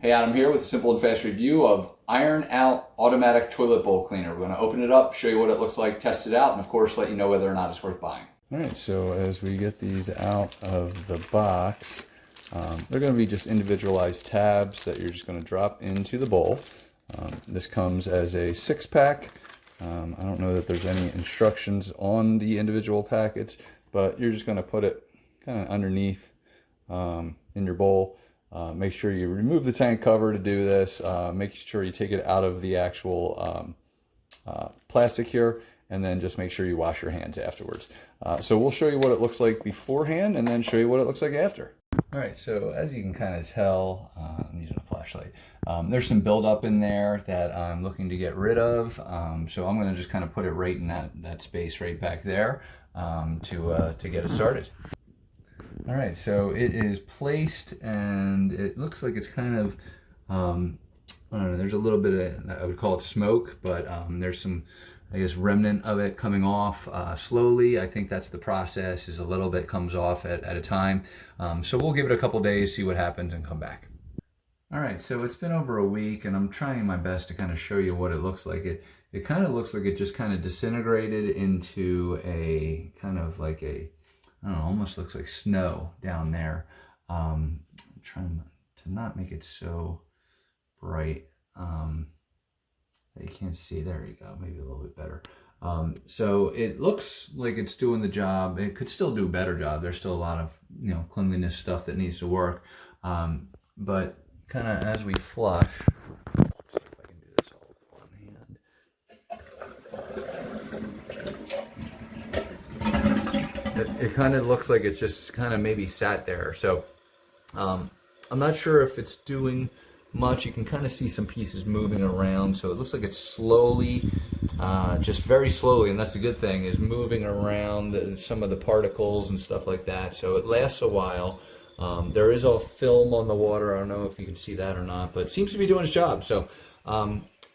Hey, Adam here with a simple and fast review of Iron Out Automatic Toilet Bowl Cleaner. We're going to open it up, show you what it looks like, test it out, and of course let you know whether or not it's worth buying. All right, so as we get these out of the box, they're going to be just individualized tabs that you're just going to drop into the bowl. This comes as a 6-pack. I don't know that there's any instructions on the individual package, but you're just going to put it kind of underneath in your bowl. Make sure you remove the tank cover to do this. Make sure you take it out of the actual plastic here, and then just make sure you wash your hands afterwards. So we'll show you what it looks like beforehand and then show you what it looks like after. All right, so as you can kind of tell, I'm using a flashlight. There's some buildup in there that I'm looking to get rid of. So I'm going to just kind of put it right in that space right back there to get it started. All right, so it is placed, and it looks like it's kind of, I don't know, there's a little bit of, I would call it smoke, but there's some, I guess, remnant of it coming off slowly. I think that's the process, is a little bit comes off at a time. So we'll give it a couple days, see what happens, and come back. All right, so it's been over a week, and I'm trying my best to kind of show you what it looks like. It kind of looks like it just kind of disintegrated into a kind of like a, I don't know, almost looks like snow down there. I'm trying to not make it so bright that you can't see. There you go, maybe a little bit better. So it looks like it's doing the job. It could still do a better job. There's still a lot of, you know, cleanliness stuff that needs to work. But kind of as we flush, let's see if I can do this all with one hand. It kind of looks like it's just kind of maybe sat there. So I'm not sure if it's doing much. You can kind of see some pieces moving around. So it looks like it's slowly, just very slowly, and that's the good thing, is moving around some of the particles and stuff like that. So it lasts a while. There is a film on the water. I don't know if you can see that or not, but it seems to be doing its job. So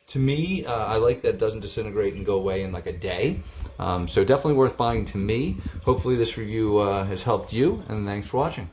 to me, I like that it doesn't disintegrate and go away in like a day. So definitely worth buying to me. Hopefully this review has helped you, and thanks for watching.